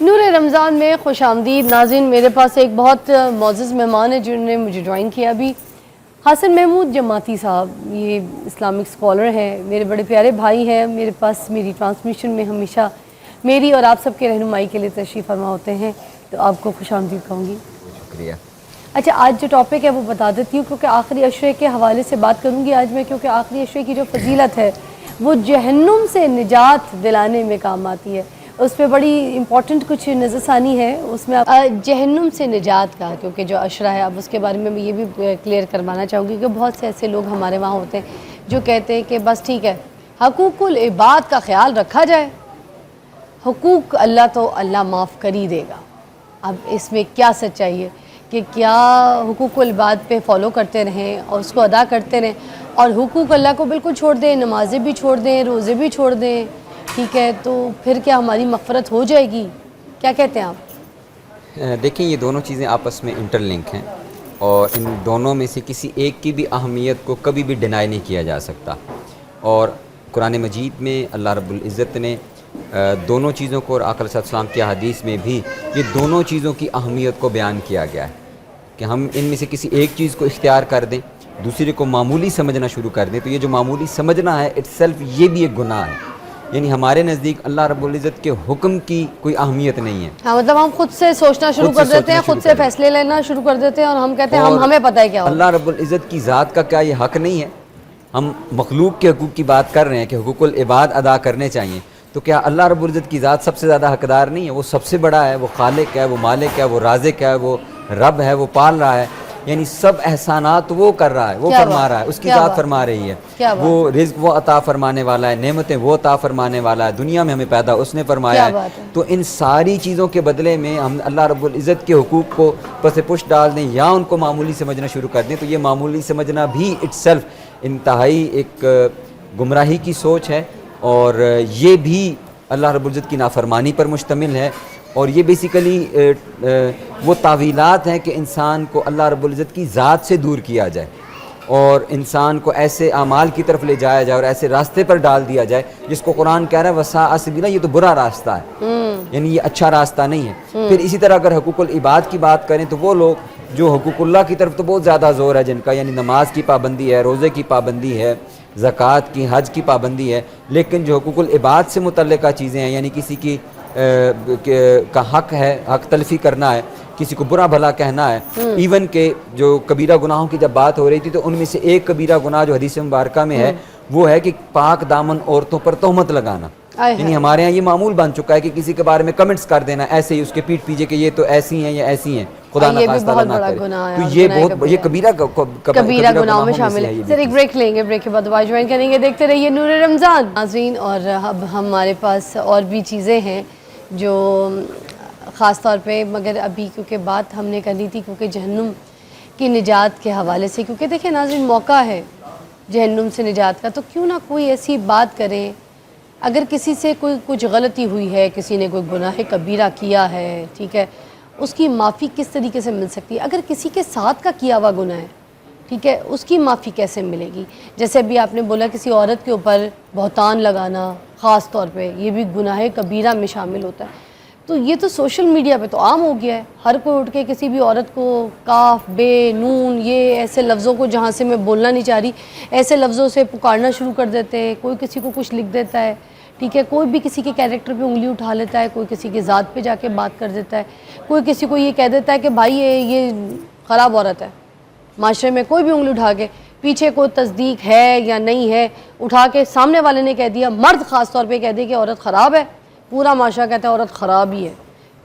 نور رمضان میں خوش آمدید ناظرین. میرے پاس ایک بہت معزز مہمان ہے جنہوں نے مجھے جوائن کیا ابھی. حسن محمود جماعتی صاحب یہ اسلامک اسکالر ہیں, میرے بڑے پیارے بھائی ہیں. میرے پاس میری ٹرانسمیشن میں ہمیشہ میری اور آپ سب کے رہنمائی کے لیے تشریف فرما ہوتے ہیں, تو آپ کو خوش آمدید کہوں گی. شکریہ. اچھا, آج جو ٹاپک ہے وہ بتا دیتی ہوں, کیونکہ آخری عشرے کے حوالے سے بات کروں گی آج میں, کیونکہ آخری عشرے کی جو فضیلت ہے وہ جہنم سے نجات دلانے میں کام آتی ہے. اس پہ بڑی امپورٹنٹ کچھ نظر ثانی ہے اس میں, جہنم سے نجات کا, کیونکہ جو عشرہ ہے اب اس کے بارے میں یہ بھی کلیئر کروانا چاہوں گی کہ بہت سے ایسے لوگ ہمارے وہاں ہوتے ہیں جو کہتے ہیں کہ بس ٹھیک ہے حقوق العباد کا خیال رکھا جائے, حقوق اللہ تو اللہ معاف کر ہی دے گا. اب اس میں کیا سچائی ہے کہ کیا حقوق العباد پہ فالو کرتے رہیں اور اس کو ادا کرتے رہیں, اور حقوق اللہ کو بالکل چھوڑ دیں, نمازیں بھی چھوڑ دیں, روزے بھی چھوڑ دیں, ٹھیک ہے, تو پھر کیا ہماری مغفرت ہو جائے گی؟ کیا کہتے ہیں آپ؟ دیکھیں, یہ دونوں چیزیں آپس میں انٹر لنک ہیں اور ان دونوں میں سے کسی ایک کی بھی اہمیت کو کبھی بھی ڈینائی نہیں کیا جا سکتا. اور قرآن مجید میں اللہ رب العزت نے دونوں چیزوں کو, اور آقا علیہ السلام کی حدیث میں بھی یہ دونوں چیزوں کی اہمیت کو بیان کیا گیا ہے کہ ہم ان میں سے کسی ایک چیز کو اختیار کر دیں, دوسرے کو معمولی سمجھنا شروع کر دیں, تو یہ جو معمولی سمجھنا ہے اٹ سیلف یہ بھی ایک گناہ ہے. یعنی ہمارے نزدیک اللہ رب العزت کے حکم کی کوئی اہمیت نہیں ہے. ہاں, مطلب ہم خود سے سوچنا شروع کر دیتے ہیں, خود سے فیصلے لینا شروع کر دیتے ہیں, اور ہم کہتے ہیں ہمیں پتہ ہے کیا ہوگا. اللہ رب العزت کی ذات کا کیا یہ حق نہیں ہے؟ ہم مخلوق کے حقوق کی بات کر رہے ہیں کہ حقوق العباد ادا کرنے چاہیے, تو کیا اللہ رب العزت کی ذات سب سے زیادہ حقدار نہیں ہے؟ وہ سب سے بڑا ہے, وہ خالق ہے, وہ مالک ہے, وہ رازق ہے, وہ رب ہے, وہ پال رہا ہے. یعنی سب احسانات وہ کر رہا ہے, وہ فرما رہا ہے, اس کی ذات فرما رہی ہے. وہ رزق وہ عطا فرمانے والا ہے, نعمتیں وہ عطا فرمانے والا ہے, دنیا میں ہمیں پیدا اس نے فرمایا ہے. تو ان ساری چیزوں کے بدلے میں ہم اللہ رب العزت کے حقوق کو پس پش ڈال دیں یا ان کو معمولی سمجھنا شروع کر دیں, تو یہ معمولی سمجھنا بھی اٹ سیلف انتہائی ایک گمراہی کی سوچ ہے, اور یہ بھی اللہ رب العزت کی نافرمانی پر مشتمل ہے. اور یہ بیسیکلی وہ تعویلات ہیں کہ انسان کو اللہ رب العزت کی ذات سے دور کیا جائے اور انسان کو ایسے اعمال کی طرف لے جایا جائے اور ایسے راستے پر ڈال دیا جائے جس کو قرآن کہہ رہا ہے وساء سبیلا, یہ تو برا راستہ ہے, یعنی یہ اچھا راستہ نہیں ہے. پھر اسی طرح اگر حقوق العباد کی بات کریں تو وہ لوگ جو حقوق اللہ کی طرف تو بہت زیادہ زور ہے جن کا, یعنی نماز کی پابندی ہے, روزے کی پابندی ہے, زکوٰۃ کی, حج کی پابندی ہے, لیکن جو حقوق العباد سے متعلقہ چیزیں ہیں, یعنی کسی کی کا حق ہے, حق تلفی کرنا ہے, کسی کو برا بھلا کہنا ہے, ایون کہ جو کبیرہ گناہوں کی جب بات ہو رہی تھی تو ان میں سے ایک کبیرہ گناہ جو حدیث مبارکہ میں ہے وہ ہے کہ پاک دامن عورتوں پر تہمت لگانا. یعنی ہمارے ہاں یہ معمول بن چکا ہے کہ کسی کے بارے میں کمنٹس کر دینا ایسے ہی اس کے پیٹھ پیچھے کہ یہ تو ایسی ہیں یا ایسی ہیں, خدا نہ خواستہ اللہ نہ کرے. تو یہ بہت یہ کبیرہ گناہوں میں شامل ہے. سر ایک بریک لیں گے, بریک کے بعد دوبارہ جوائن کریں گے. دیکھتے رہیے نور رمضان ناظرین. اور اب ہمارے پاس اور بھی چیزیں ہیں جو خاص طور پہ, مگر ابھی کیونکہ بات ہم نے کرنی تھی کیونکہ جہنم کی نجات کے حوالے سے, کیونکہ دیکھیں ناظرین موقع ہے جہنم سے نجات کا, تو کیوں نہ کوئی ایسی بات کریں. اگر کسی سے کوئی کچھ غلطی ہوئی ہے, کسی نے کوئی گناہ کبیرہ کیا ہے, ٹھیک ہے, اس کی معافی کس طریقے سے مل سکتی ہے؟ اگر کسی کے ساتھ کا کیا ہوا گناہ ہے, ٹھیک ہے, اس کی معافی کیسے ملے گی؟ جیسے ابھی آپ نے بولا کسی عورت کے اوپر بہتان لگانا خاص طور پہ, یہ بھی گناہ کبیرہ میں شامل ہوتا ہے. تو یہ تو سوشل میڈیا پہ تو عام ہو گیا ہے, ہر کوئی اٹھ کے کسی بھی عورت کو کاف, بے, نون, یہ ایسے لفظوں کو, جہاں سے میں بولنا نہیں چاہ رہی, ایسے لفظوں سے پکارنا شروع کر دیتے ہیں. کوئی کسی کو کچھ لکھ دیتا ہے, ٹھیک ہے, کوئی بھی کسی کے کیریکٹر پہ انگلی اٹھا لیتا ہے, کوئی کسی کی ذات پہ جا کے بات کر دیتا ہے, کوئی کسی کو یہ کہہ دیتا ہے کہ بھائی یہ خراب عورت ہے. معاشرے میں کوئی بھی انگلی اٹھا کے, پیچھے کوئی تصدیق ہے یا نہیں ہے, اٹھا کے سامنے والے نے کہہ دیا, مرد خاص طور پہ کہہ دے کہ عورت خراب ہے, پورا معاشرہ کہتا ہے عورت خراب ہی ہے.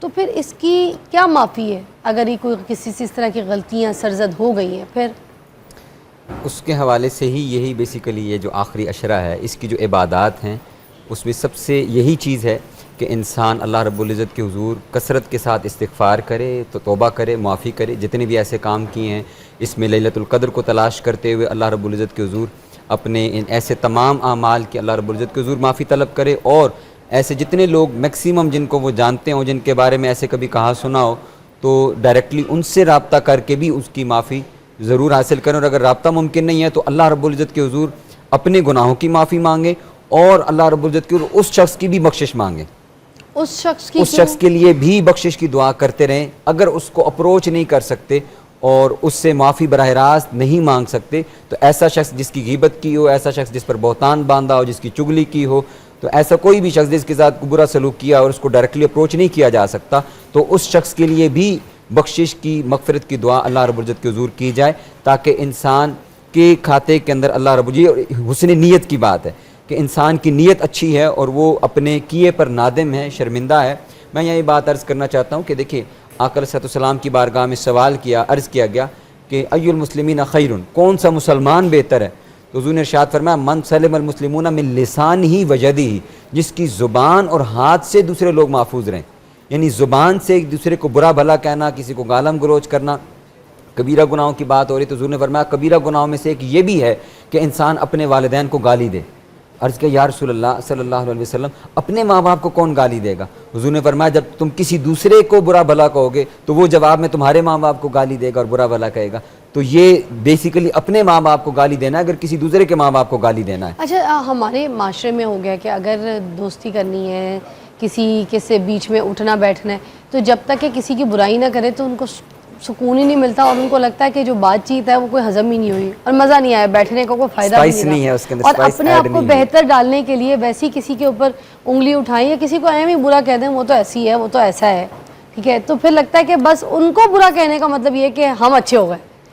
تو پھر اس کی کیا معافی ہے اگر یہ کوئی کسی سے اس طرح کی غلطیاں سرزد ہو گئی ہیں؟ پھر اس کے حوالے سے ہی یہی بیسیکلی یہ جو آخری عشرہ ہے اس کی جو عبادات ہیں اس میں سب سے یہی چیز ہے کہ انسان اللہ رب العزت کے حضور کثرت کے ساتھ استغفار کرے, تو توبہ کرے, معافی کرے. جتنے بھی ایسے کام کیے ہیں اس میں لیلۃ القدر کو تلاش کرتے ہوئے اللہ رب العزت کے حضور اپنے ان ایسے تمام اعمال کے اللہ رب العزت کے حضور معافی طلب کرے, اور ایسے جتنے لوگ میکسیمم جن کو وہ جانتے ہوں, جن کے بارے میں ایسے کبھی کہا سنا ہو, تو ڈائریکٹلی ان سے رابطہ کر کے بھی اس کی معافی ضرور حاصل کریں. اور اگر رابطہ ممکن نہیں ہے تو اللہ رب العزت کے حضور اپنے گناہوں کی معافی مانگیں اور اللہ رب العزت کے حضور اس شخص کی بھی بخشش مانگیں. اس شخص کے لیے بھی بخشش کی دعا کرتے رہیں. اگر اس کو اپروچ نہیں کر سکتے اور اس سے معافی براہ راست نہیں مانگ سکتے تو ایسا شخص جس کی غیبت کی ہو, ایسا شخص جس پر بہتان باندھا ہو, جس کی چگلی کی ہو, تو ایسا کوئی بھی شخص جس کے ساتھ برا سلوک کیا اور اس کو ڈائریکٹلی اپروچ نہیں کیا جا سکتا, تو اس شخص کے لیے بھی بخشش کی, مغفرت کی دعا اللہ رب العزت کے حضور کی جائے, تاکہ انسان کے کھاتے کے اندر اللہ رب العزت, حسن نیت کی بات ہے کہ انسان کی نیت اچھی ہے اور وہ اپنے کیے پر نادم ہے, شرمندہ ہے. میں یہی بات عرض کرنا چاہتا ہوں کہ دیکھیے آقا علیہ السلام کی بارگاہ میں سوال کیا, عرض کیا گیا کہ ای المسلمین خیرن, کون سا مسلمان بہتر ہے؟ تو حضور نے ارشاد فرمایا من سلم المسلمون من لسانہ و یدہ, جس کی زبان اور ہاتھ سے دوسرے لوگ محفوظ رہیں. یعنی زبان سے ایک دوسرے کو برا بھلا کہنا, کسی کو گالم گلوچ کرنا, کبیرہ گناہوں کی بات ہو رہی تو حضور نے فرمایا کبیرہ گناہوں میں سے ایک یہ بھی ہے کہ انسان اپنے والدین کو گالی دے. عرض کیا یا رسول اللہ صلی اللہ علیہ وسلم, اپنے ماں باپ کو کون گالی دے گا؟ حضور نے فرمایا جب تم کسی دوسرے کو برا بھلا کہو گے تو وہ جواب میں تمہارے ماں باپ کو گالی دے گا اور برا بھلا کہے گا. تو یہ بیسیکلی اپنے ماں باپ کو گالی دینا ہے, اگر کسی دوسرے کے ماں باپ کو گالی دینا ہے. اچھا, ہمارے معاشرے میں ہو گیا کہ اگر دوستی کرنی ہے, کسی کے سے بیچ میں اٹھنا بیٹھنا ہے, تو جب تک کہ کسی کی برائی نہ کرے تو ان کو سکون ہی نہیں ملتا, اور ان کو لگتا ہے کہ جو بات چیت ہے وہ کوئی ہضم ہی نہیں ہوئی اور مزہ نہیں آیا, بیٹھنے کا کوئی فائدہ نہیں ہے, اور اپنے آپ کو بہتر ڈالنے کے لیے ویسی کسی کے اوپر انگلی اٹھائیں یا کسی کو ایم ہی برا کہہ دیں, وہ تو ایسی ہے, وہ تو ایسا ہے, ٹھیک ہے, تو پھر لگتا ہے کہ بس ان کو برا کہنے کا مطلب یہ ہے کہ ہم اچھے ہو گئے.